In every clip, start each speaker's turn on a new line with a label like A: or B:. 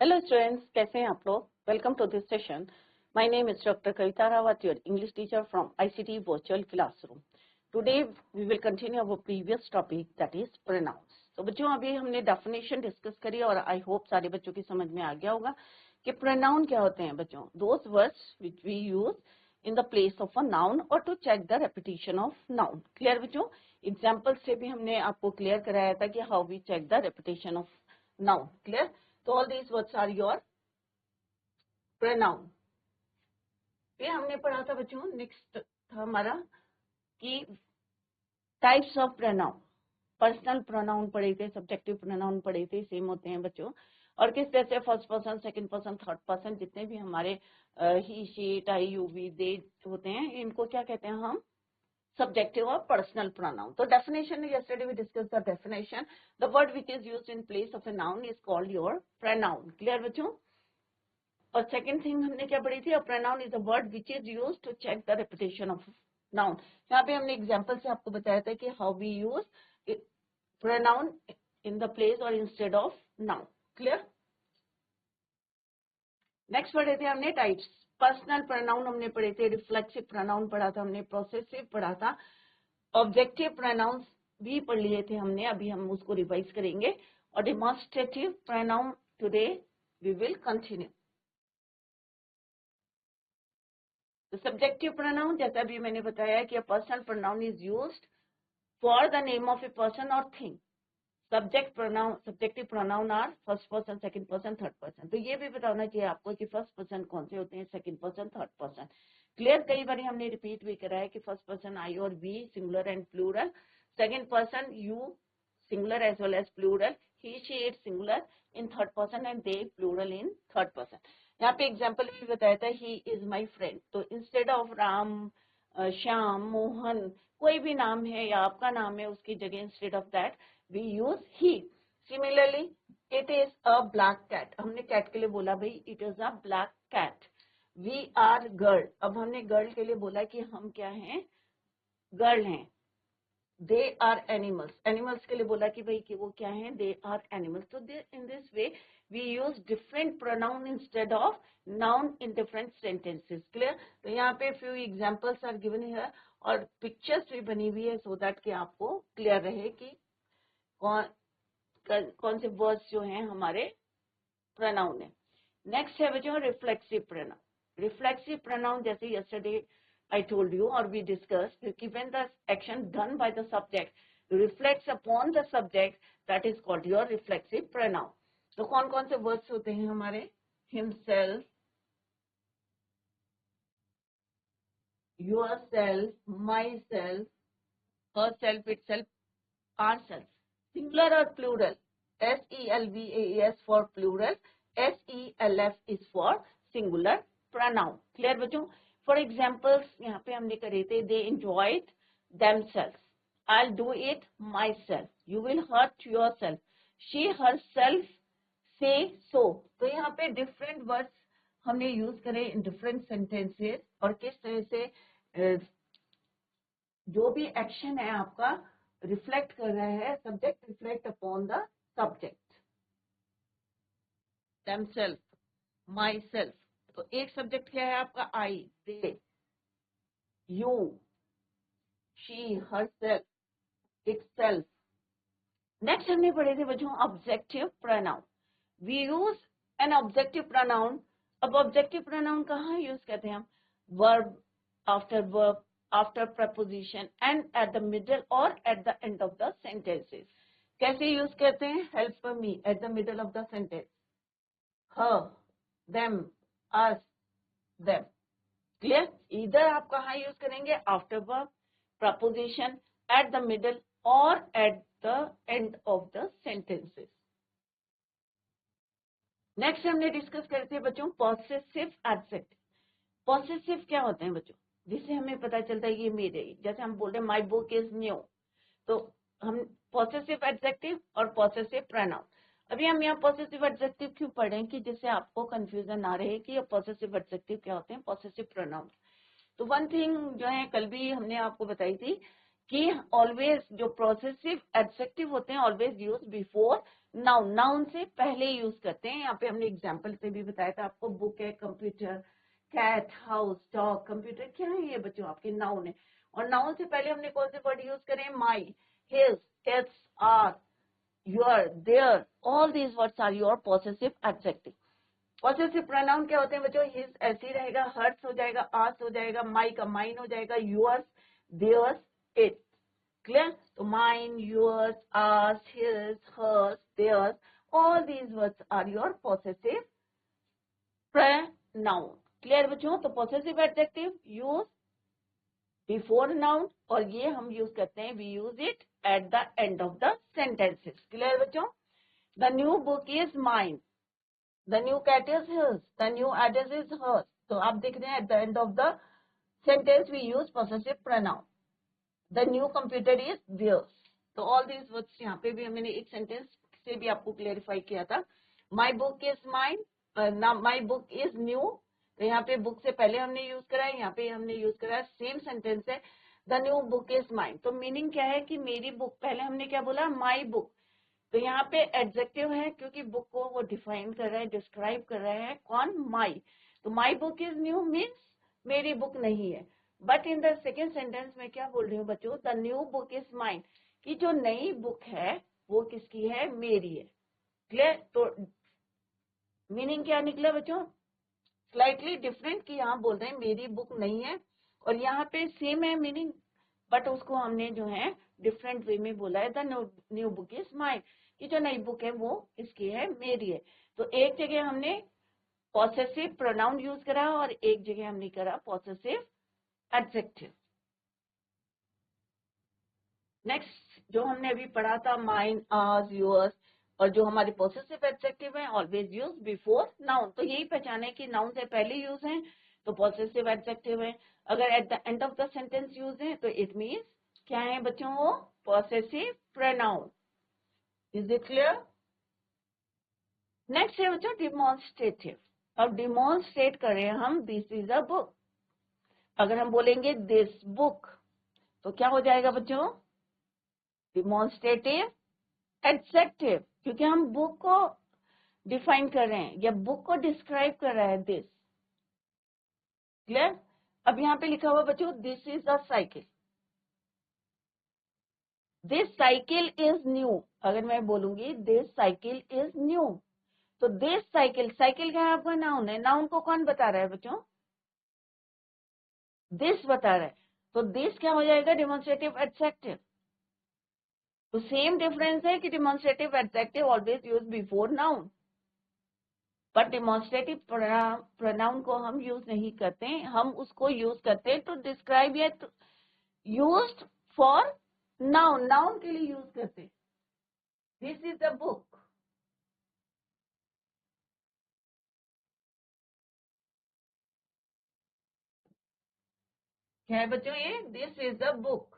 A: Hello students, कैसे हैं आप लोग? Welcome to this session. My name is Dr. Kavita Rawat, your English teacher from ICT Virtual Classroom. Today we will continue our previous topic, that is pronouns. तो बच्चों अभी हमने definition discuss करी और I hope सारे बच्चों की समझ में आ गया होगा कि pronoun क्या होते हैं बच्चों. Those words which we use in the place of a noun or to check the repetition of noun. Clear बच्चों? Example से भी हमने आपको clear कराया था कि how we check the repetition of noun. Clear? So all these words are your pronoun. फिर हमने पढ़ा था बच्चों, नेक्स्ट था हमारा कि types of pronoun. Personal pronoun पढ़े थे, सब्जेक्टिव प्रोनाउन पढ़े थे, सेम होते हैं बच्चों. और किस तरह से first person, second person, third person, जितने भी हमारे he, she, it, I, you, we, they होते हैं, इनको क्या कहते हैं हम? Subjective or personal pronoun. So definition, yesterday we discussed the definition. The word which is used in place of a noun is called your pronoun. Clear बच्चों? और second thing हमने क्या पढ़ी थी? Pronoun is a word which is used to check the repetition of noun. यहाँ पे हमने example से आपको बताया था कि how we use pronoun in the place और instead of noun. Clear? Next पढ़े थे हमने टाइप्स. पर्सनल प्रोनाउन हमने पढ़े थे, रिफ्लेक्सिव प्रोनाउन पढ़ा था हमने, प्रोसेसिव पढ़ा था, ऑब्जेक्टिव प्रोनाउंस भी पढ़ लिए थे हमने, अभी हम उसको रिवाइज करेंगे. और demonstrative pronoun today we will continue. तो सब्जेक्टिव प्रोनाउन, जैसा भी मैंने बताया कि personal pronoun is used for the name of a person और thing. Subject pronoun, subjective pronoun are first person, second person, third person. तो ये भी बताना चाहिए आपको कि फर्स्ट पर्सन कौन से होते हैं, second person, third person. Clear? कई बार हमने रिपीट भी करा है कि फर्स्ट पर्सन आई और we singular and plural, second person you singular as well as plural, he, she, it singular in third person and they plural in third person. यहाँ पे example भी बताया था, ही इज माई फ्रेंड. तो instead of Ram, Shyam, Mohan, कोई भी नाम है या आपका नाम है, उसकी जगह instead of that we use he. Similarly it is a black cat. हमने कैट के लिए बोला भाई it is a black cat. We are girl. अब हमने गर्ल के लिए बोला कि हम क्या हैं? गर्ल हैं. They are animals. एनिमल्स के लिए बोला कि भाई कि वो क्या हैं? They are animals. तो in this way we use different pronoun instead of noun in different sentences. Clear? तो यहाँ पे few examples are given here और pictures भी बनी हुई है so that कि आपको clear रहे कि कौन से words जो हैं हमारे pronoun है. Next है बच्चों reflexive pronoun. Reflexive pronoun जैसे yesterday I told you or we discussed कि when the action done by the subject reflects upon the subject, that is called your reflexive pronoun. तो कौन कौन से वर्ड्स होते हैं हमारे? Himself, yourself, myself, herself, itself, ourself. Singular और plural. SELVAS for plural, SELF is for singular pronoun. Clear बच्चों? For examples यहाँ पे हमने करे थे, they enjoyed themself, I'll do it myself, you will hurt yourself, she herself से सो. तो यहाँ पे डिफरेंट वर्ड्स हमने यूज करे इन डिफरेंट सेंटेंसेस और किस तरह से जो भी एक्शन है आपका रिफ्लेक्ट कर रहा है, subject reflect upon the subject. Themself, myself. तो एक सब्जेक्ट क्या है आपका? I, they, you, she, herself, itself. Next हमने पढ़े थे बच्चों objective pronoun. We use an objective pronoun. अब ऑब्जेक्टिव प्रोनाउन कहाँ यूज करते हैं हम? Verb, after preposition and at the middle और at the end of the sentences. कैसे यूज करते हैं? Help me at the middle of the sentence. Her, them, us, them. Clear? इधर आप कहाँ यूज करेंगे? After verb, preposition, at the middle और at the end of the sentences. Next हमने discuss करते हैं बच्चों पॉसेसिव एडजेक्टिव. पॉसेसिव क्या होते हैं बच्चों? जिससे हमें पता चलता है ये मेरे, जैसे हम बोल रहे हैं माई बुक इज न्यू. तो हम पॉसेसिव एडजेक्टिव और पॉसेसिव प्रोनाउन. अभी हम यहाँ पॉसेसिव एडजेक्टिव क्यों पढ़ रहे हैं कि जिससे आपको कंफ्यूजन ना रहे कि ये पॉसेसिव एडजेक्टिव क्या होते हैं, पॉसेसिव प्रोनाउन. तो वन थिंग जो है कल भी हमने आपको बताई थी कि ऑलवेज जो पॉसेसिव एडजेक्टिव होते हैं always use before noun, noun से पहले यूज करते हैं। यहाँ पे हमने एग्जांपल से भी बताया था आपको, बुक है, computer, cat, house, dog, computer, क्या है ये बच्चों? आपके नाउन है। और नाउन से पहले हमने कौन से वर्ड यूज करें? My, his, its, our, your, their, all these words are your possessive adjective. Possessive pronoun क्या होते हैं बच्चों? हिज ऐसे ही रहेगा, हर्ट्स हो जाएगा, आस हो जाएगा, माई का माइन हो जाएगा, योर्स, देयर्स, इट। क्लियर? तो mine, yours, ours, his, hers, theirs, all these words are your possessive pronoun. Clear बच्चों? तो possessive adjective use before noun, और ये हम यूज करते हैं, we use it at the end of the sentences. Clear बच्चों? The new book is mine, the new cat is his, the new address is hers। तो आप देख रहे हैं at the end of the sentence we use possessive pronoun। the new computer is theirs। तो all these words यहाँ पे भी हमने एक सेंटेंस से भी आपको क्लेरिफाई किया था। my book is mine, my book is new, तो यहाँ पे बुक से पहले हमने यूज करा है, यहाँ पे हमने यूज करा है, सेम सेंटेंस है, the new book is mine। तो मीनिंग क्या है कि मेरी बुक, पहले हमने क्या बोला? my book। तो यहाँ पे एडजेक्टिव है क्योंकि बुक को वो डिफाइन कर रहा है, डिस्क्राइब कर रहा है, कौन? माई। तो my book is new means मेरी बुक नहीं है। But in the second sentence में क्या बोल रही हूँ बच्चों? The new book is mine, कि जो नई बुक है वो किसकी है? मेरी है। क्लियर? तो मीनिंग क्या निकला बच्चों? स्लाइटली डिफरेंट, कि यहाँ बोल रहे हैं मेरी बुक नहीं है, और यहाँ पे सेम है मीनिंग, बट उसको हमने जो है डिफरेंट वे में बोला है, the new book is mine, कि जो नई बुक है वो इसकी है, मेरी है। तो एक जगह हमने पॉसेसिव प्रोनाउन यूज करा और एक जगह हमने करा पॉसेसिव एडजेक्टिव। नेक्स्ट जो हमने अभी पढ़ा था, माइन, आवर्स, योर्स, और जो हमारे पॉसेसिव एडजेक्टिव है ऑलवेज यूज बिफोर नाउन। तो यही पहचाने कि नाउन से पहले यूज है तो पॉसेसिव एडजेक्टिव है, अगर eight the end of the sentence use है तो इट मीन्स क्या है बच्चों? वो possessive pronoun. Is it clear? Next है बच्चों डिमॉन्स्ट्रेटिव। अब डिमॉन्स्ट्रेट करें हम, दिस इज अ बुक। अगर हम बोलेंगे दिस बुक तो क्या हो जाएगा बच्चों? डिमॉन्स्ट्रेटिव एडजेक्टिव, क्योंकि हम बुक को डिफाइन कर रहे हैं या बुक को डिस्क्राइब कर रहा है दिस। क्लियर? अब यहाँ पे लिखा हुआ बच्चों this is a cycle, this cycle is new. अगर मैं बोलूंगी दिस साइकिल इज न्यू, तो दिस साइकिल, साइकिल क्या है? आपका नाउन है, नाउन को कौन बता रहा है बच्चों? दिस बता रहा है, तो दिस क्या हो जाएगा? Demonstrative adjective. तो सेम डिफरेंस है कि demonstrative adjective always use before noun, but demonstrative pronoun को हम यूज नहीं करते, हम उसको यूज करते हैं टू डिस्क्राइब या यूज्ड फॉर नाउन, नाउन के लिए यूज करते हैं। दिस इज द बुक, क्या है बच्चों ये? This is the book.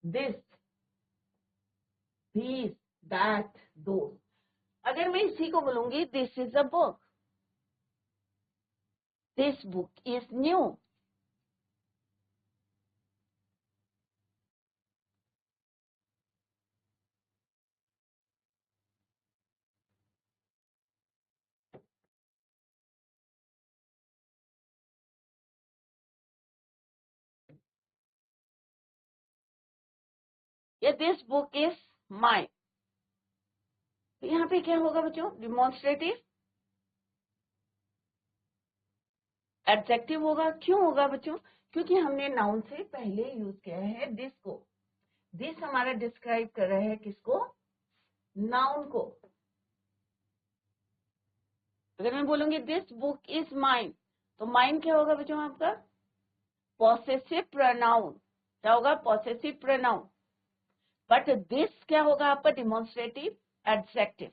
A: This, these, that, those। अगर मैं इसी को बोलूंगी this is a book, this book is new, या दिस बुक इज माइन। तो यहाँ पे क्या होगा बच्चों? डिमॉन्स्ट्रेटिव एडजेक्टिव होगा। क्यों होगा बच्चों? क्योंकि हमने नाउन से पहले यूज किया है दिस को। दिस हमारा डिस्क्राइब कर रहा है किसको? नाउन को। अगर मैं बोलूंगी दिस बुक इज माइन, तो माइन क्या होगा बच्चों आपका? Possessive pronoun. क्या होगा? Possessive pronoun. बट दिस क्या होगा आपका? Demonstrative adjective.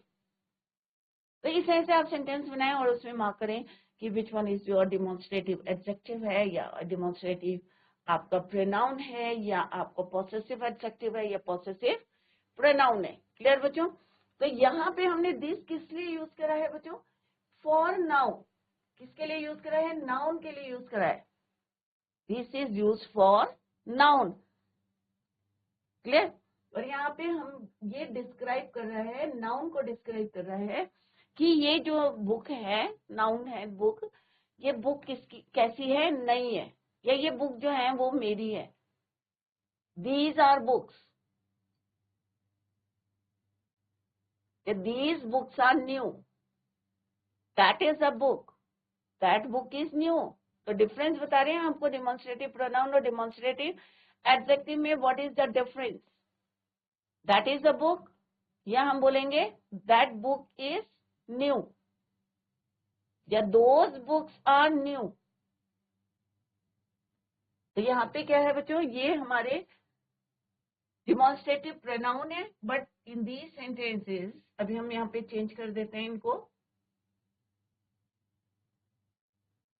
A: तो इस तरह से आप सेंटेंस बनाएं और उसमें मार्क करें कि which one is your demonstrative adjective है, या डिमॉन्स्ट्रेटिव आपका प्रोनाउन है, या आपका पॉसेसिव एडजेक्टिव है, या पॉसेसिव प्रोनाउन है। क्लियर बच्चों? तो यहाँ पे हमने दिस किस लिए यूज करा है बच्चों? फॉर नाउन, किसके लिए यूज करा है? नाउन के लिए यूज करा है. This is use for noun. Clear? और यहाँ पे हम ये डिस्क्राइब कर रहा है, नाउन को डिस्क्राइब कर रहा है कि ये जो बुक है, नाउन है बुक, ये बुक किसकी कैसी है? नई है, या ये बुक जो है वो मेरी है. These are books. These books are new. That is a book. That book is new. तो डिफरेंस बता रहे हैं हमको डिमॉन्स्ट्रेटिव प्रोनाउन और डिमॉन्स्ट्रेटिव एडजेक्टिव में. What is the difference? That is a book, या हम बोलेंगे दैट बुक इज न्यू, या दोज बुक्स आर न्यू. तो यहाँ पे क्या है बच्चों? ये हमारे डिमॉन्स्ट्रेटिव प्रोनाउन है. बट इन दीज सेंटेंसेस, अभी हम यहाँ पे चेंज कर देते हैं इनको.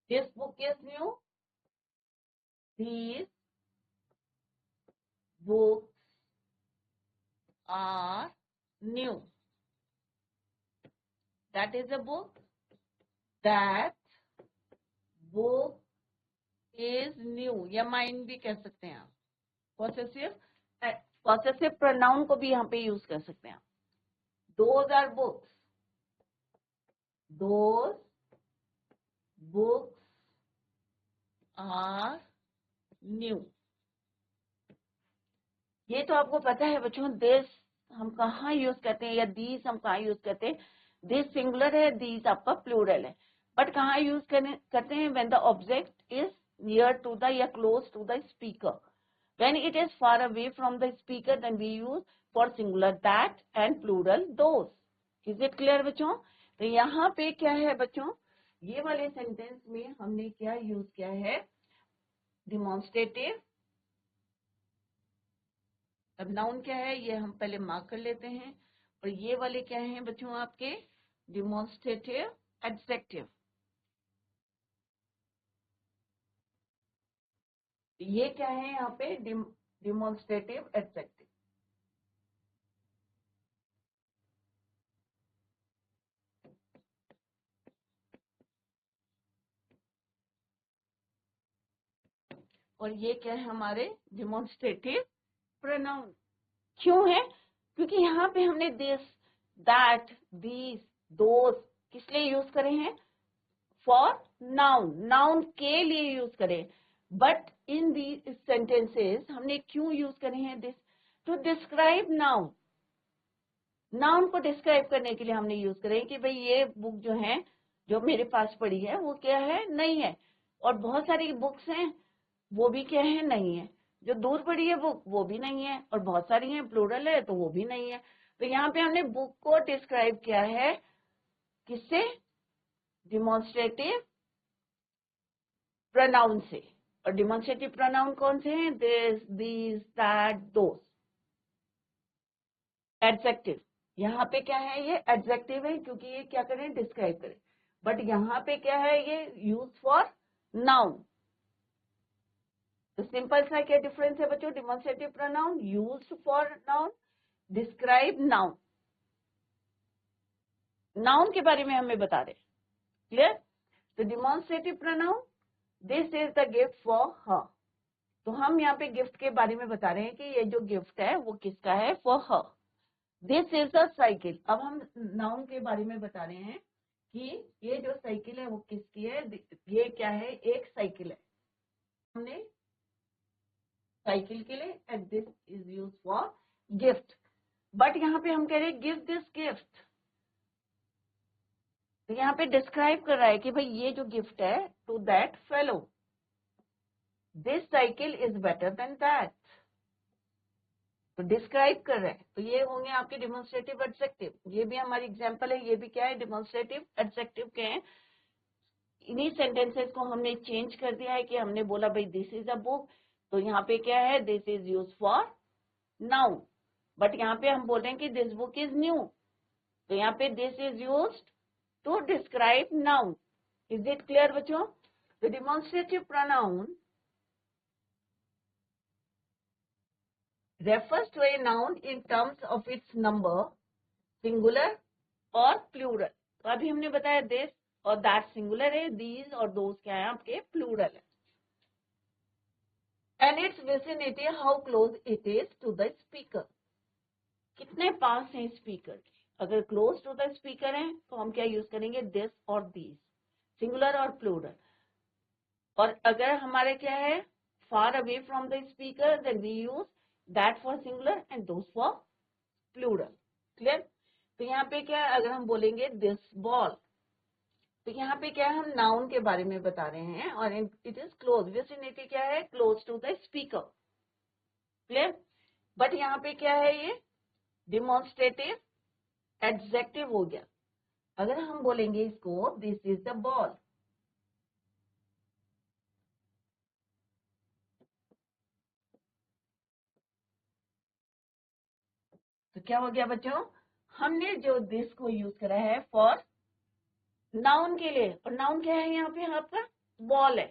A: This book is new. These books are new. That is a book. That book is new. या mine भी कह सकते हैं आप. Possessive pronoun को भी यहाँ पे यूज कर सकते हैं आप. Those are books. Those books are new. ये तो आपको पता है बच्चों. दिस हम कहाँ यूज करते हैं, या दीज हम कहाँ यूज करते हैं? दिस सिंगुलर है, दीज आपका प्लूरल है. बट कहाँ यूज करते हैं? When the object is near to the या close to the speaker. When it is far away from the speaker, then we use for singular that and plural those. Is it clear बच्चों? तो यहाँ पे क्या है बच्चों? ये वाले सेंटेंस में हमने क्या यूज किया है? डिमॉन्स्ट्रेटिव. अब नाउन क्या है ये हम पहले मार्क कर लेते हैं. और ये वाले क्या हैं बच्चों? आपके डिमॉन्स्ट्रेटिव एडजेक्टिव. ये क्या है यहाँ पे? Demonstrative adjective. और ये क्या है? हमारे डिमॉन्स्ट्रेटिव प्रोनाउन. क्यों है? क्योंकि यहाँ पे हमने दिस, दैट, दीज, दोज किस लिए यूज करे हैं? For noun. नाउन के लिए यूज करे. बट इन दीज सेंटेंसेस हमने क्यों यूज करे हैं this? To describe noun. Noun को डिस्क्राइब करने के लिए हमने यूज करे कि भाई ये बुक जो है, जो मेरे पास पड़ी है, वो क्या है? नहीं है. और बहुत सारी बुक्स हैं, वो भी क्या है? नहीं है. जो दूर पड़ी है बुक, वो भी नहीं है. और बहुत सारी हैं, प्लूरल है, तो वो भी नहीं है. तो यहाँ पे हमने बुक को डिस्क्राइब किया है किससे? डिमॉन्स्ट्रेटिव प्रोनाउन से. और डिमॉन्स्ट्रेटिव प्रोनाउन कौन से हैं? This, these, that, those. Adjective. यहाँ पे क्या है? ये एडजेक्टिव है, क्योंकि ये क्या करें? डिस्क्राइब करें. बट यहाँ पे क्या है? ये यूज फॉर नाउन. तो सिंपल सा क्या डिफरेंस है बच्चों? Demonstrative pronoun used for noun, describe noun. Noun के बारे में हमें बता रहे. क्लियर? तो demonstrative pronoun, this is the gift for her. तो हम यहाँ पे गिफ्ट के बारे में बता रहे हैं कि ये जो गिफ्ट है वो किसका है? For her. This is a cycle. अब हम नाउन के बारे में बता रहे हैं कि ये जो साइकिल है वो किसकी है? ये क्या है? एक साइकिल है. हमने साइकिल के लिए, and this is use for gift. But यहाँ पे हम कह रहे हैं गिव दिस गिफ्ट. तो यहाँ पे डिस्क्राइब कर रहा है कि भाई ये जो गिफ्ट है to that fellow. This cycle is better than that. तो डिस्क्राइब कर रहे हैं. तो ये होंगे आपके डिमॉन्स्ट्रेटिव एडजेक्टिव. ये भी हमारी एग्जांपल है. ये भी क्या है? डिमॉन्स्ट्रेटिव एडजेक्टिव के हैं. इन्हीं सेंटेंसेस को हमने चेंज कर दिया है कि हमने बोला भाई दिस इज अ बुक. तो यहाँ पे क्या है? This is use for noun. But यहाँ पे हम बोल रहे हैं कि दिस बुक इज न्यू. तो यहाँ पे this is used to describe noun. Is it clear बच्चों? The demonstrative pronoun refers to a noun in terms of its number, singular और plural. तो अभी हमने बताया this, और दैट सिंगुलर है, दीज और दोज क्या है आपके प्लूरल है। And its vicinity, how close it is to the speaker, कितने पास हैं स्पीकर के। अगर क्लोज टू द स्पीकर है तो हम क्या यूज करेंगे, दिस और दीज, सिंगुलर और प्लूरल। और अगर हमारे क्या है far away from the speaker, then we use that for singular and those for plural. Clear. तो यहाँ पे क्या है, अगर हम बोलेंगे दिस बॉल, तो यहाँ पे क्या है, हम नाउन के बारे में बता रहे हैं और इट इज क्लोज, विसिनिटी क्या है, close to the speaker. Clear. But यहाँ पे क्या है, ये डिमॉन्स्ट्रेटिव एडजेक्टिव हो गया। अगर हम बोलेंगे इसको दिस इज द बॉल, तो क्या हो गया बच्चों, हमने जो दिस को यूज करा है फॉर नाउन के लिए, और नाउन क्या है यहाँ पे आपका बॉल है।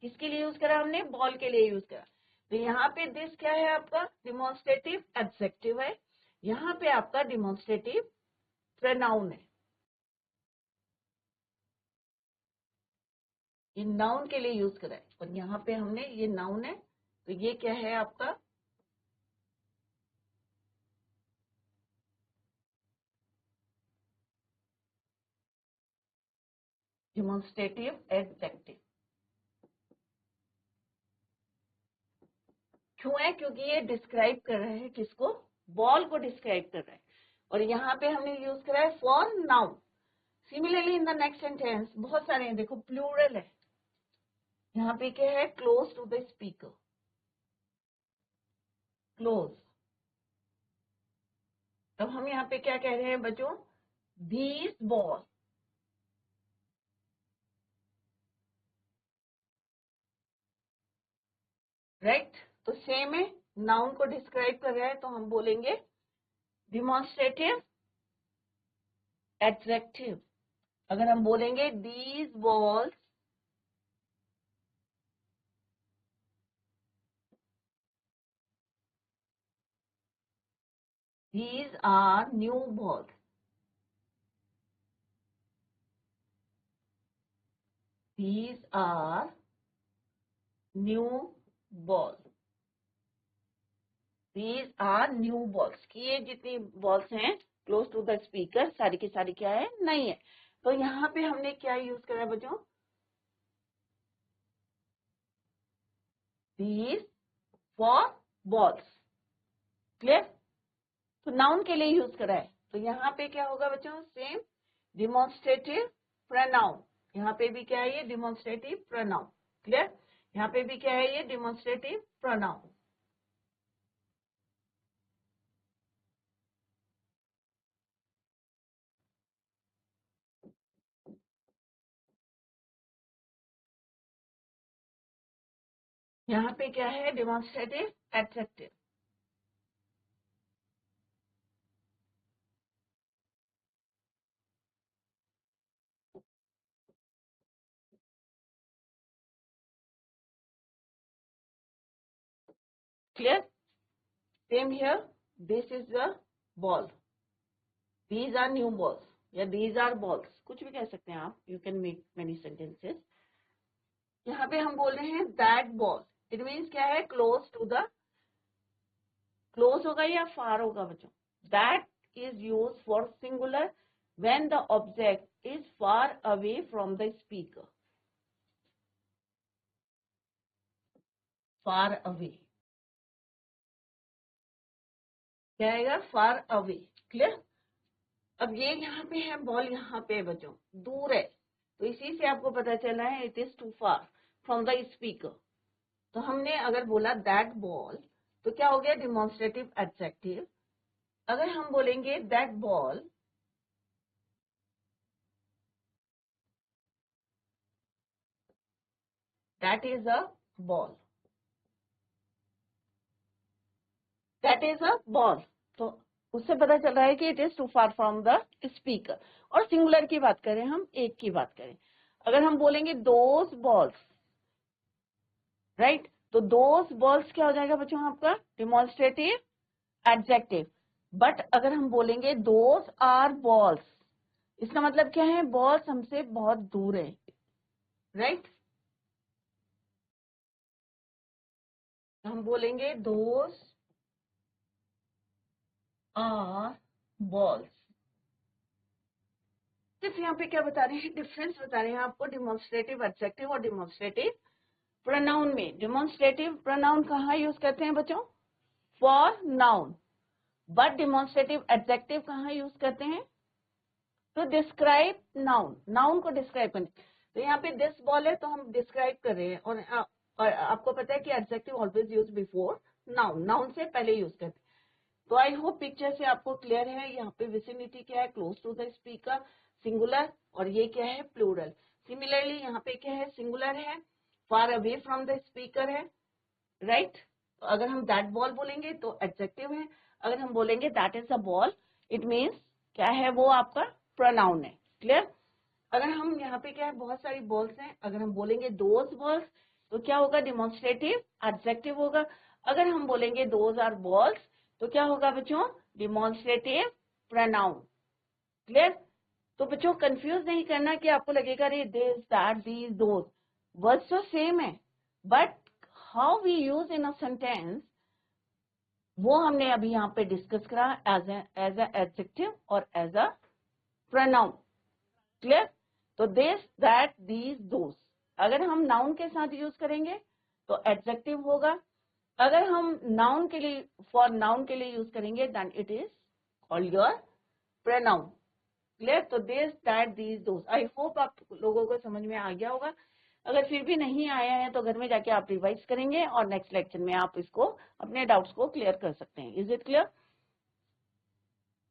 A: किसके लिए यूज करा हमने, बॉल के लिए यूज करा। तो यहाँ पे दिस क्या है आपका डिमॉन्स्ट्रेटिव एडजेक्टिव है, यहाँ पे आपका डिमॉन्स्ट्रेटिव प्रोनाउन है। ये नाउन के लिए यूज करा है और यहाँ पे हमने ये नाउन है, तो ये क्या है आपका डिमॉन्स्ट्रेटिव एडजेक्टिव। क्यों है, क्योंकि ये डिस्क्राइब कर रहा है किसको, बॉल को डिस्क्राइब कर रहा है, और यहाँ पे हमने यूज करा है for noun. Similarly in the next sentence बहुत सारे हैं, देखो प्लूरल है, यहाँ पे क्या है close to the speaker, close. अब हम यहाँ पे क्या कह रहे हैं बच्चों, दीज बॉल, राइट। तो सेम है, नाउन को डिस्क्राइब कर रहा है तो हम बोलेंगे डिमॉन्स्ट्रेटिव एडजेक्टिव। अगर हम बोलेंगे these balls these are new balls, these are new balls, these are new balls, कि ये जितनी बॉल्स हैं क्लोज टू द स्पीकर सारी की सारी क्या है, नहीं है। तो यहाँ पे हमने क्या यूज करा बच्चों, these for balls। क्लियर। तो नाउन के लिए यूज करा है, तो यहाँ पे क्या होगा बच्चों, सेम डिमॉन्स्ट्रेटिव प्रोनाउन। यहाँ पे भी क्या है, ये डिमॉन्स्ट्रेटिव प्रोनाउन। क्लियर। यहाँ पे भी क्या है, ये डिमॉन्स्ट्रेटिव प्रोनाउन। यहाँ पे क्या है, demonstrative adjective. Clear. Same here, this is the ball, these are new balls या दीज आर बॉल्स, कुछ भी कह सकते हैं आप, you can make many sentences. यहाँ पे हम बोल रहे हैं दैट बॉल, इट मीन्स क्या है, क्लोज टू द, क्लोज होगा या फार होगा बच्चों, that is use for singular when the object is far away from the speaker, far away, क्या आएगा, फार अवे। क्लियर। अब ये यहाँ पे है बॉल, यहाँ पे बच्चों दूर है, तो इसी से आपको पता चला है it is too far from the speaker. तो हमने अगर बोला दैट बॉल, तो क्या हो गया, डिमॉन्स्ट्रेटिव एडजेक्टिव। अगर हम बोलेंगे that ball, that is a ball, that is a ball, तो उससे पता चल रहा है कि it is too far from the speaker. और सिंगुलर की बात करें, हम एक की बात करें, अगर हम बोलेंगे दोज बॉल्स, राइट, तो दोज बॉल्स क्या हो जाएगा बच्चों आपका, डिमॉन्स्ट्रेटिव एडजेक्टिव। बट अगर हम बोलेंगे दोज आर बॉल्स, इसका मतलब क्या है, बॉल्स हमसे बहुत दूर है, राइट। हम बोलेंगे दोज आर बॉल्स। सिर्फ यहाँ पे क्या बता रहे हैं, डिफरेंस बता रहे हैं आपको डिमॉन्स्ट्रेटिव एडजेक्टिव और डिमॉन्स्ट्रेटिव प्रोनाउन में। डिमॉन्स्ट्रेटिव प्रोनाउन कहाँ यूज करते हैं बच्चों, for noun, but demonstrative adjective कहाँ यूज करते हैं, टू डिस्क्राइब नाउन, नाउन को डिस्क्राइब करने। तो यहाँ पे दिस बॉल है तो हम डिस्क्राइब कर रहे हैं, और आपको पता है कि adjective always use before noun, noun से पहले यूज करते हैं। तो आई होप पिक्चर से आपको क्लियर है। यहाँ पे विसिनिटी क्या है, close to the speaker, singular, और ये क्या है, प्लूरल। सिमिलरली यहाँ पे क्या है, सिंगुलर है, far away from the speaker है, राइट। तो अगर हम दैट बॉल बोलेंगे तो एडजेक्टिव है, अगर हम बोलेंगे that is a ball, it means क्या है, वो आपका प्रोनाउन है। क्लियर। अगर हम यहाँ पे क्या है, बहुत सारी बॉल्स हैं, अगर हम बोलेंगे दोज बॉल्स तो क्या होगा, डिमॉन्स्ट्रेटिव एडजेक्टिव होगा। अगर हम बोलेंगे दोज आर बॉल्स तो क्या होगा बच्चों, डिमॉन्स्ट्रेटिव प्रोनाउन। क्लियर। तो बच्चों कंफ्यूज नहीं करना कि आपको लगेगा अरे this that these those, words तो सेम है, but how we use in a sentence वो हमने अभी यहाँ पे डिस्कस करा, एज ए एडजेक्टिव और एज अ प्रोनाउन। क्लियर। तो दिस दैट दीज दोज अगर हम नाउन के साथ यूज करेंगे तो एडजेक्टिव होगा, अगर हम नाउन के लिए, फॉर नाउन के लिए यूज करेंगे then it is called your pronoun. Clear. तो this that these those, I hope आप लोगों को समझ में आ गया होगा। अगर फिर भी नहीं आया है तो घर में जाके आप रिवाइज करेंगे और नेक्स्ट लेक्चर में आप इसको, अपने डाउट्स को क्लियर कर सकते हैं। Is it clear.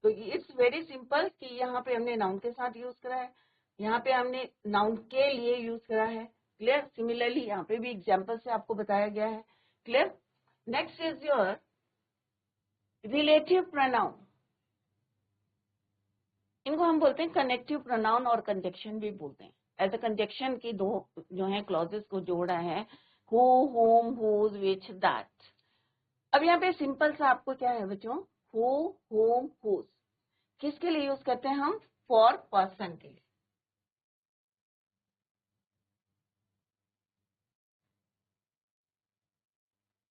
A: तो इट्स वेरी सिंपल कि यहाँ पे हमने नाउन के साथ यूज करा है, यहाँ पे हमने नाउन के लिए यूज करा है। क्लियर। सिमिलरली यहाँ पे भी एग्जाम्पल से आपको बताया गया है। Clear. Next is your relative pronoun. इनको हम बोलते हैं कनेक्टिव प्रोनाउन और कंजक्शन भी बोलते हैं। एज अ कंजक्शन की दो जो है क्लॉजेस को जोड़ा है, who, whom, whose, which, that. अब यहाँ पे सिंपल सा आपको क्या है बच्चों, हु, होम, हुज किसके लिए यूज करते हैं हम, फॉर पर्सन के लिए।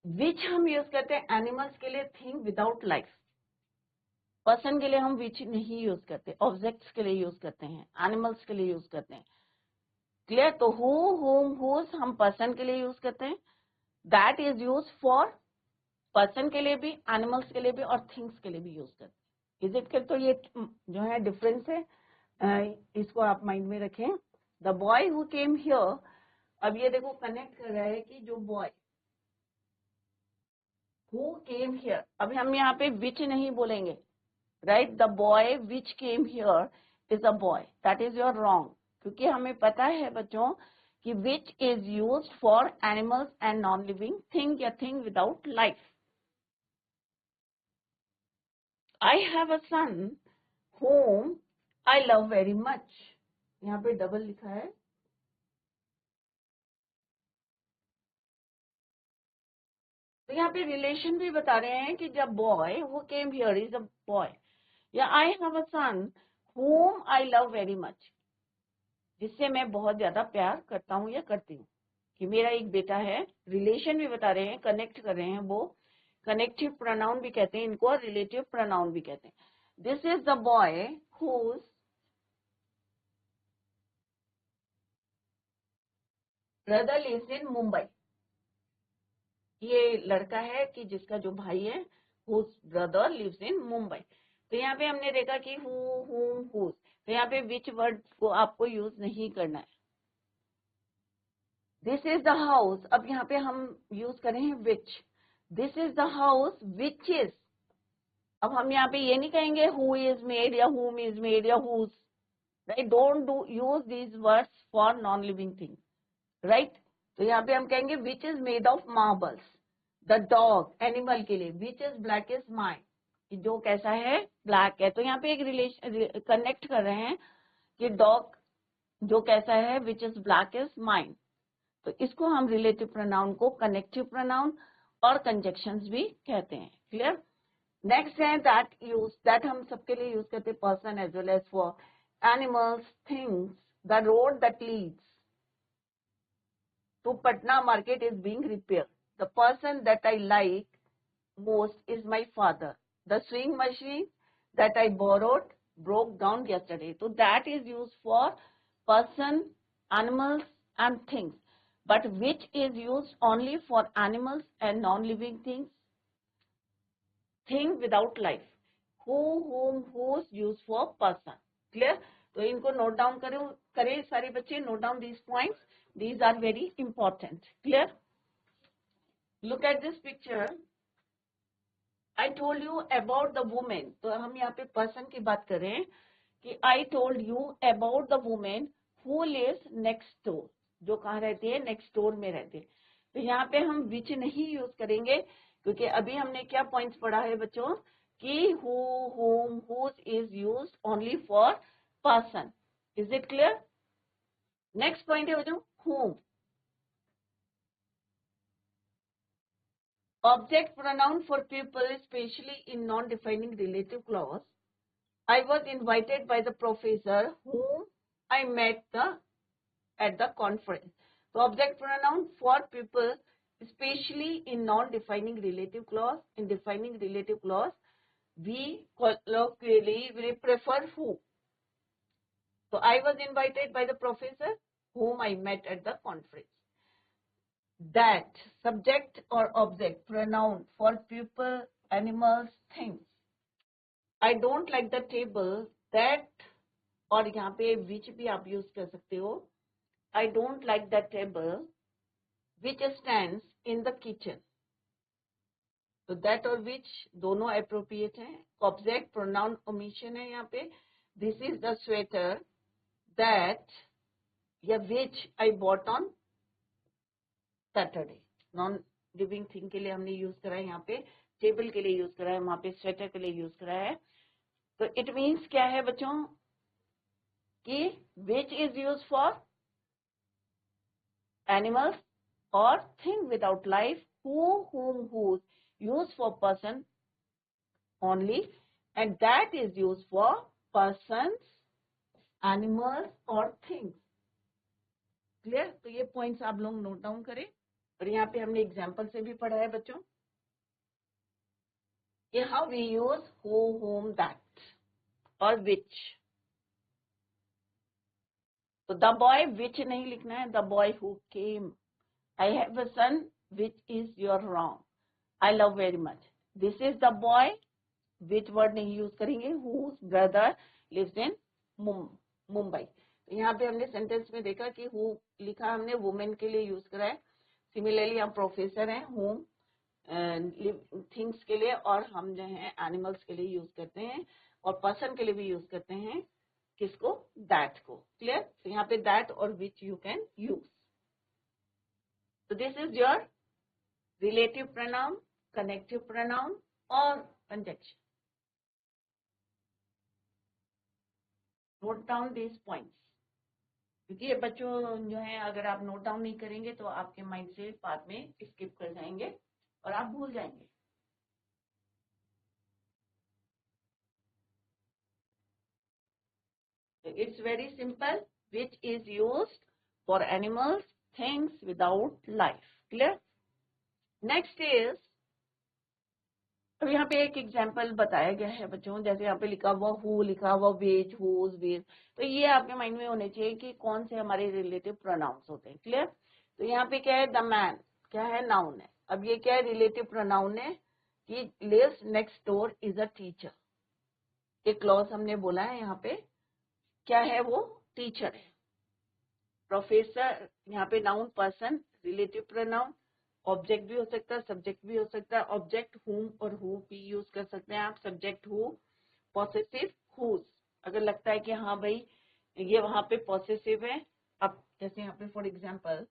A: विच हम यूज करते हैं एनिमल्स के लिए, थिंग विदाउट लाइफ। पर्सन के लिए हम विच नहीं यूज करते, ऑब्जेक्ट्स के लिए यूज करते हैं, एनिमल्स के लिए यूज करते हैं। क्लियर। तो हु, होम, हुज हम पर्सन के लिए यूज करते हैं, that is use for person के लिए भी, एनिमल्स के लिए भी और थिंग्स के लिए भी यूज करते हैं। Is it clear. तो ये जो है डिफरेंस है, इसको आप माइंड में रखें। The boy who came here, अब ये देखो कनेक्ट कर रहा है कि जो बॉय हु केम हियर, अभी हम यहाँ पे विच नहीं बोलेंगे, right. The boy which came here is a boy, that is your wrong, क्योंकि हमें पता है बच्चों कि which is use for animals and non living thing या thing without life. I have a son whom I love very much, यहाँ पे double लिखा है। तो यहाँ पे रिलेशन भी बता रहे हैं कि जब boy who came here is a boy, या I have a son whom I love very much, जिससे मैं बहुत ज्यादा प्यार करता हूँ या करती हूँ, कि मेरा एक बेटा है। रिलेशन भी बता रहे हैं, कनेक्ट कर रहे हैं, वो कनेक्टिव प्रोनाउन भी कहते हैं इनको और रिलेटिव प्रोनाउन भी कहते हैं। This is the boy whose brother lives in Mumbai, ये लड़का है कि जिसका जो भाई है, whose brother lives in Mumbai. तो यहाँ पे हमने देखा कि who, whom, whose, तो यहाँ पे which वर्ड को आपको यूज नहीं करना है। दिस इज द हाउस, अब यहाँ पे हम यूज करें हैं which, this is the house which is, अब हम यहाँ पे ये नहीं कहेंगे who is made या whom is made या whose, right. Don't do use these words for non living thing, right. तो यहाँ पे हम कहेंगे which is made of marbles. The dog animal के लिए, विच इज ब्लैक इज माइन, जो कैसा है, ब्लैक है। तो यहाँ पे एक रिलेशन कनेक्ट कर रहे हैं कि डॉग जो कैसा है, which is black is mine. तो इसको हम रिलेटिव प्रोनाउन को कनेक्टिव प्रोनाउन और कंजक्शंस भी कहते हैं। क्लियर। नेक्स्ट है दैट यूज, दैट हम सबके लिए यूज करते हैं, person as well as for animals, things. The road that leads to Patna market is being repaired. The person that I like most is my father. The sewing machine that I borrowed broke down yesterday. So that is used for person, animals and things. But which is used only for animals and non-living things? Thing without life. Who, whom, whose used for person. Clear? तो इनको note down करें सारे बच्चे. Note down these points. These are very important. Clear? Look at this picture. I told you about the woman. तो हम यहाँ पे person की बात करें कि I told you about the woman who lives next door. जो कहाँ रहती है? Next door में रहती है. तो यहाँ पे हम which नहीं यूज करेंगे क्योंकि अभी हमने क्या पॉइंट्स पढ़ा है बच्चों कि who, whom, whose is used only for person. Is it clear? Next point है बच्चों whom. Object pronoun for people, especially in non-defining relative clause. I was invited by the professor whom I met at the conference. So object pronoun for people, especially in non-defining relative clause. In defining relative clause, we colloquially we prefer who. So I was invited by the professor whom I met at the conference. That subject or object pronoun for people, animals, things. I don't like the table that और यहाँ पे which भी आप use कर सकते हो. I don't like the table which stands in the kitchen. तो that और which दोनों appropriate हैं. Object pronoun omission है यहाँ पे. This is the sweater that या which I bought on Saturday. Non living thing के लिए हमने यूज करा है यहाँ पे. टेबल के लिए यूज करा है, वहां पे स्वेटर के लिए यूज करा है. तो इट मीन्स क्या है बच्चों कि which is use for animals और thing without life. Who, whom, whose use for person only and that is use for person, animals और थिंग्स. क्लियर? तो ये पॉइंट्स आप लोग नोट डाउन करें. और यहाँ पे हमने एग्जाम्पल से भी पढ़ा है बच्चों कि how we use who, whom, that और which. तो द बॉय विच नहीं लिखना है. The boy who came. I have a son which is your wrong. I love very much. This is the boy. Which word नहीं use करेंगे. Whose brother lives in Mumbai. यहाँ पे हमने sentence में देखा कि हु लिखा हमने वुमेन के लिए यूज करा है. सिमिलरली हम प्रोफेसर हैं होम थिंग्स के लिए और हम जो है एनिमल्स के लिए यूज करते हैं और पर्सन के लिए भी यूज करते हैं. किसको? दैट को. क्लियर? तो यहाँ पे दैट और विच यू कैन यूज. तो this is your relative pronoun, connective pronoun और conjunction. Note down this points क्योंकि ये बच्चों जो है अगर आप नोट डाउन नहीं करेंगे तो आपके माइंड से बाद में स्किप कर जाएंगे और आप भूल जाएंगे. It's very simple. Which is used for animals, things without life. Clear? Next is, अब यहाँ पे एक एग्जाम्पल बताया गया है बच्चों. जैसे यहाँ पे लिखा हुआ हु, लिखा हुआ वेज, हुज, वेज. तो ये आपके माइंड में होने चाहिए कि कौन से हमारे रिलेटिव प्रोनाउंस होते हैं. क्लियर? तो यहाँ पे क्या है? द मैन क्या है? नाउन है. अब ये क्या है? रिलेटिव प्रोनाउन है कि lives next door is a teacher. एक क्लॉज हमने बोला है यहाँ पे. क्या है वो? टीचर है. प्रोफेसर यहाँ पे noun, person, relative pronoun. Object भी हो सकता है, सब्जेक्ट भी हो सकता है. ऑब्जेक्ट हुम और हु भी यूज कर सकते हैं आप. Subject who, possessive whose. अगर लगता है कि हाँ भाई ये वहां पे पॉसेसिव है. अब जैसे यहाँ पे for example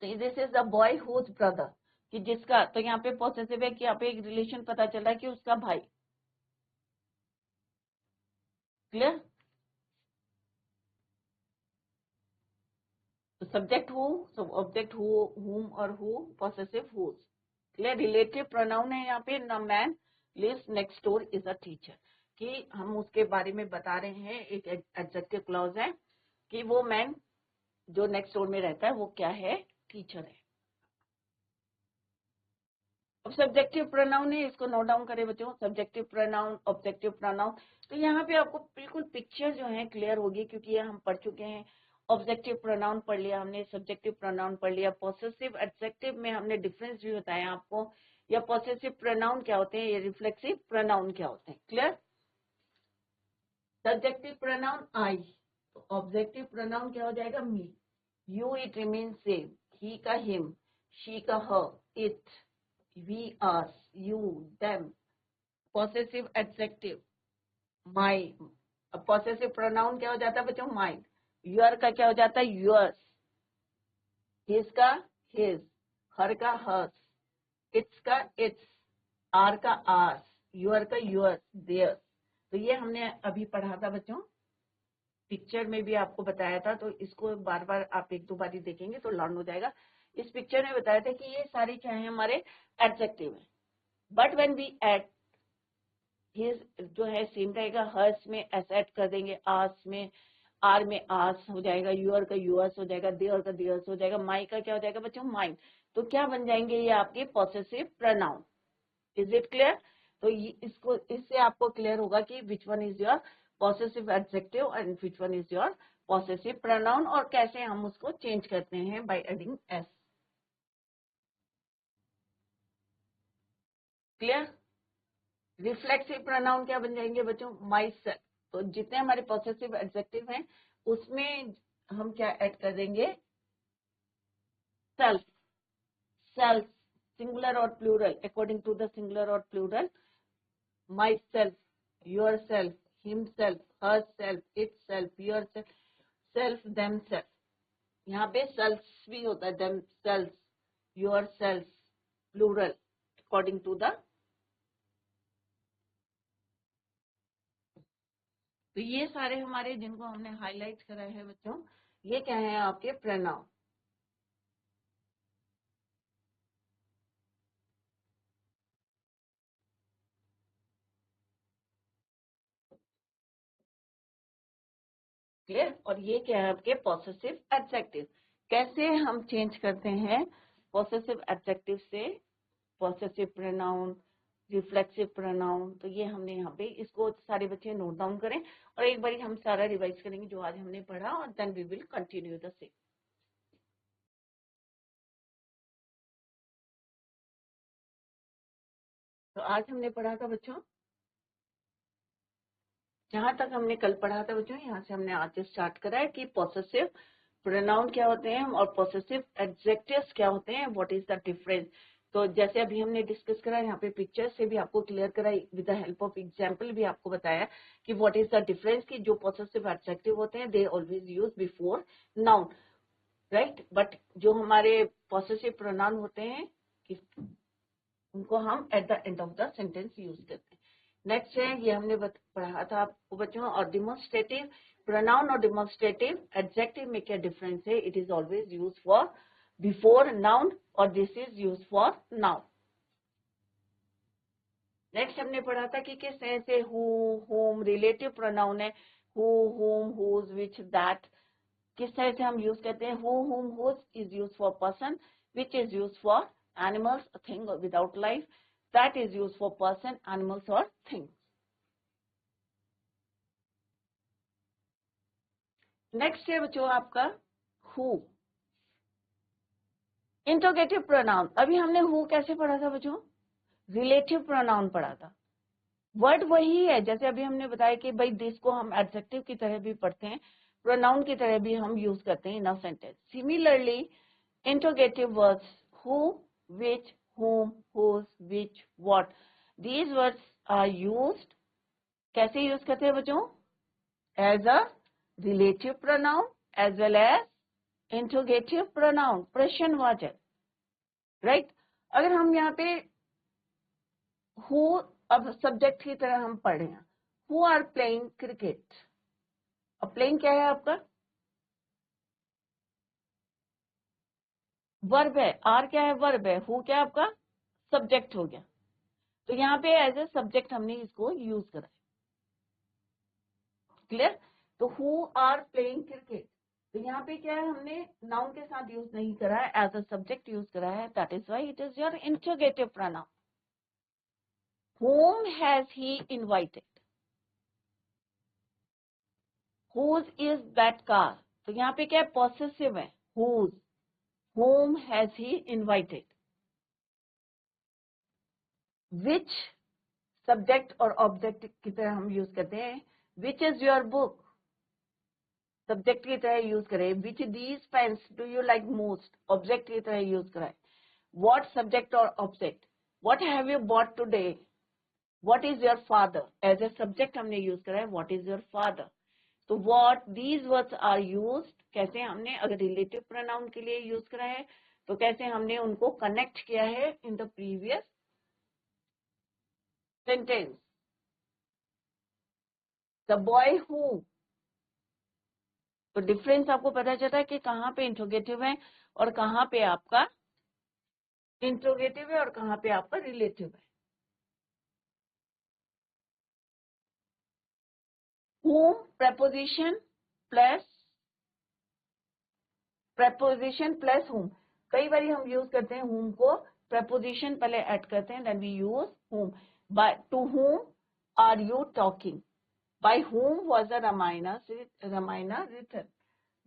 A: this is the boy whose brother कि जिसका. तो यहाँ पे पॉसेसिव है कि यहाँ पे एक रिलेशन पता चल रहा है कि उसका भाई. क्लियर? तो subject who, object who, whom और who, possessive whose. Clear, relative pronoun है यहाँ पे, न man lives next door is a teacher, कि हम उसके बारे में बता रहे हैं, एक एडजेक्टिव क्लॉज है कि वो मैन जो नेक्स्ट डोर में रहता है वो क्या है, टीचर है। अब सब्जेक्टिव प्रोनाउन है, इसको नोट डाउन करें बच्चों, सब्जेक्टिव प्रोनाउन, ऑब्जेक्टिव प्रोनाउन। तो यहाँ पे आपको बिल्कुल पिक्चर जो है क्लियर होगी, क्योंकि ये हम पढ़ चुके हैं। ऑब्जेक्टिव प्रोनाउन पढ़ लिया हमने, सब्जेक्टिव प्रोनाउन पढ़ लिया, पॉसेसिव एडजेक्टिव में हमने डिफरेंस भी बताया आपको, या पॉसेसिव प्रोनाउन क्या होते हैं, या रिफ्लेक्सिव प्रोनाउन क्या होते हैं। क्लियर, सब्जेक्टिव प्रोनाउन आई, तो ऑब्जेक्टिव प्रोनाउन क्या हो जाएगा, मी, यू इट रिमेन सेम, ही का हिम, शी का हर, it, we, us, you, them. Possessive adjective, my. अब possessive pronoun क्या हो जाता है बच्चों, mine. Your का क्या हो जाता है, yours. His का his, her का hers, its का its, our का ours, your का yours, theirs. तो ये हमने अभी पढ़ा था बच्चों, पिक्चर में भी आपको बताया था, तो इसको बार बार आप एक दो बार ही देखेंगे तो लर्न हो जाएगा। इस पिक्चर में बताया था कि ये सारे क्या है, हमारे एडजेक्टिव है। But when we add his जो है सेम रहेगा, हर्स में एस ऐड कर देंगे, आस में आर में आस हो जाएगा, यूअर का यूअर्स हो जाएगा, देयर का देयर्स हो जाएगा, माई का क्या हो जाएगा बच्चों, माइन। तो क्या बन जाएंगे ये आपके possessive pronoun. Is it clear? तो इसको इससे आपको क्लियर होगा कि which one is your possessive adjective and which one is your possessive pronoun, और कैसे हम उसको चेंज करते हैं by adding S. Clear? Reflexive pronoun क्या बन जाएंगे बच्चों, माई सेल्फ। तो जितने हमारे पॉसेसिव एडजेक्टिव हैं उसमें हम क्या ऐड कर देंगे, सेल्फ। सेल्फ सिंगुलर और plural, according to the singular और plural, myself, yourself, himself, herself, itself, yourself, self, themself. यहाँ पे सेल्फ भी होता है, themself, yourself, plural according to the. तो ये सारे हमारे जिनको हमने हाईलाइट करा है बच्चों, ये क्या है आपके प्रोनाउन। क्लियर? और ये क्या है आपके पॉसेसिव एडजेक्टिव। कैसे हम चेंज करते हैं पॉसेसिव एडजेक्टिव से पॉसेसिव प्रोनाउन, रिफ्लेक्सिव प्रोनाउन। तो ये हमने यहाँ पे, इसको सारे बच्चे नोट डाउन करें और एक बार हम सारा रिवाइज करेंगे जो आज हमने पढ़ा, और then we will continue the same. तो आज हमने पढ़ा था बच्चों, जहां तक हमने कल पढ़ा था बच्चों, यहाँ से हमने आज स्टार्ट करा है कि पॉसेसिव प्रोनाउन क्या होते हैं और पॉसेसिव एडजेक्टिव्स क्या होते हैं, व्हाट इज द डिफरेंस। तो जैसे अभी हमने डिस्कस करा, यहाँ पे पिक्चर से भी आपको क्लियर करा, with the help of example भी आपको बताया कि व्हाट इज द डिफरेंस, कि जो पॉसेसिव एडजेक्टिव होते हैं they always use before noun, right. But जो हमारे पॉसेसिव प्रोनाउन होते हैं कि उनको हम eight the end of the sentence use करते हैं। नेक्स्ट है, ये हमने पढ़ा था आपको बच्चों, और डिमोन्स्ट्रेटिव प्रोनाउन और डिमोन्स्ट्रेटिव एडजेक्टिव में क्या डिफरेंस है। It is always use for before noun और this is use for noun. Next हमने पढ़ा था कि किस तरह से हु, होम रिलेटिव प्रोनाउन है, who, whom, whose, which, that, किस तरह से हम यूज करते हैं। Who, whom, whose is use for person, which is use for animals, thing without life, that is use for person, animals और things. Next है बच्चों आपका हु, इंट्रोगेटिव प्रोनाउन। अभी हमने हु कैसे पढ़ा था बच्चों, रिलेटिव प्रोनाउन पढ़ा था। वर्ड वही है, जैसे अभी हमने बताया कि भाई दिस को हम एडजेक्टिव की तरह भी पढ़ते हैं, प्रोनाउन की तरह भी हम यूज करते हैं in a sentence. Similarly interrogative words who, which, whom, whose, which, what, these words are used, कैसे यूज करते हैं बच्चों, as a relative pronoun as well as interrogative pronoun, प्रश्नवाचक, राइट। अगर हम यहाँ पे हु, अब सब्जेक्ट की तरह हम पढ़ रहे हैं, हु आर प्लेइंग क्रिकेट। अब प्लेइंग क्या है आपका, वर्ब है, आर क्या है, वर्ब है, हु क्या है आपका सब्जेक्ट हो गया। तो यहाँ पे एज ए सब्जेक्ट हमने इसको यूज करा है। क्लियर? तो हु आर प्लेइंग क्रिकेट, तो यहाँ पे क्या है, हमने नाउन के साथ यूज नहीं करा है, एज अ सब्जेक्ट यूज करा है, that is why it is your interrogative pronoun. whom has he invited, whose is that car, तो यहाँ पे क्या है, पॉसेसिव है, whose, whom has he invited, which subject और ऑब्जेक्ट की तरह हम यूज करते हैं, which is your book, subject की तरह यूज करें, which these pens do you like most, object की तरह यूज कराए, what सब्जेक्ट और object, what have you bought today, what is your father, as a subject हमने यूज करा है, what is your father। तो what these words are used, कैसे हमने अगर रिलेटिव प्रोनाउन के लिए यूज करा है तो कैसे हमने उनको कनेक्ट किया है in the previous sentence. The boy who, तो डिफरेंस आपको पता चलता है कि कहाँ पे इंट्रोगेटिव है और कहाँ पे आपका इंट्रोगेटिव है और कहाँ पे आपका रिलेटिव है। whom preposition plus whom, कई बार हम यूज करते हैं whom को, preposition पहले ऐड करते हैं, then we use whom। by to whom are you talking, by whom was the Ramayana written,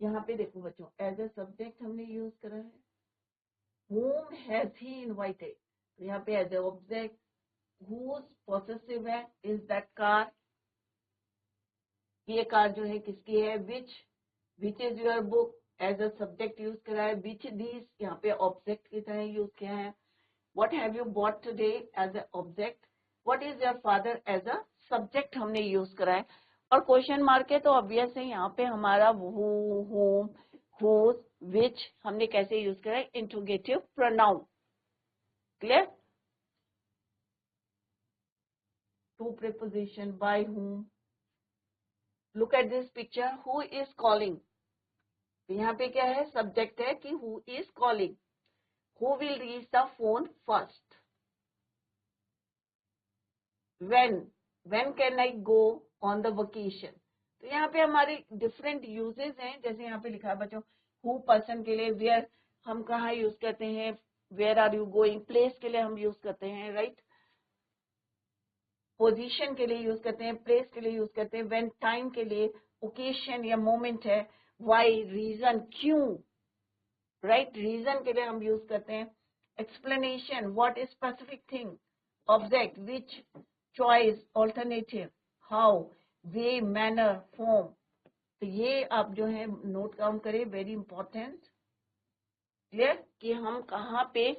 A: यहाँ पे देखो बच्चों, एज ए सब्जेक्ट हमने यूज करा है, whom has he invited, तो यहाँ पे as a object, whose possessive है, is that car, ये कार जो है किसकी है, which is your book, as a subject use करा है, which these यहाँ पे ऑब्जेक्ट की तरह यूज किया है, what have you bought today as a object, what is your father as a subject हमने यूज करा है। और क्वेश्चन मार्क है तो ऑब्वियस है यहाँ पे हमारा who, whom, whose, which हमने कैसे यूज करा है, interrogative pronoun. Clear? To preposition, by whom, look at this picture, who is calling, तो यहाँ पे क्या है, सब्जेक्ट है कि who is calling, who will reach the phone first, when can I go on the vacation, तो यहाँ पे हमारे डिफरेंट यूजेस हैं, जैसे यहाँ पे लिखा है बच्चों, who पर्सन के लिए, वेयर हम कहाँ यूज करते हैं, where are you going, place के लिए हम यूज करते हैं, राइट, पोजीशन के लिए यूज करते हैं, प्लेस के लिए यूज करते हैं, व्हेन टाइम के लिए, ओकेशन या मोमेंट है, व्हाई रीजन क्यों, राइट, रीजन के लिए हम यूज करते हैं, explanation what is specific thing, object which, choice alternative, how, way, manner, form. तो ये आप जो है नोट डाउन करें, वेरी इंपॉर्टेंट। क्लियर कि हम कहाँ पे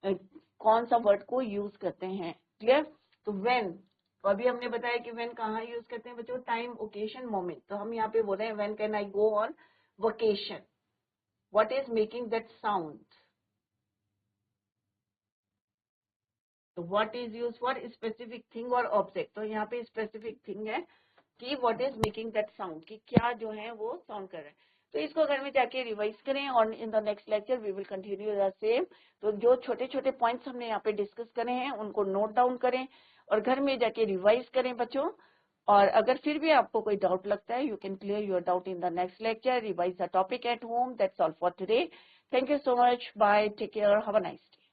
A: कौन सा वर्ड को यूज करते हैं। क्लियर? तो व्हेन, तो अभी हमने बताया कि व्हेन कहाँ यूज करते हैं बच्चों, टाइम, ओकेशन, मोमेंट। तो हम यहाँ पे बोल रहे हैं when can I go on vacation, what is making that sound, तो what is use for specific thing और ऑब्जेक्ट। तो यहाँ पे स्पेसिफिक थिंग है कि what is making that sound, कि क्या जो है वो साउंड कर रहा है। तो इसको घर में जाके रिवाइज करें और in the next lecture we will continue the same. तो जो छोटे छोटे पॉइंट्स हमने यहाँ पे डिस्कस करे हैं उनको नोट डाउन करें और घर में जाके रिवाइज करें बच्चों। और अगर फिर भी आपको कोई डाउट लगता है, you can clear your doubt in the next lecture, revise the topic at home. That's all for today. Thank you so much, bye, take care, have a nice day.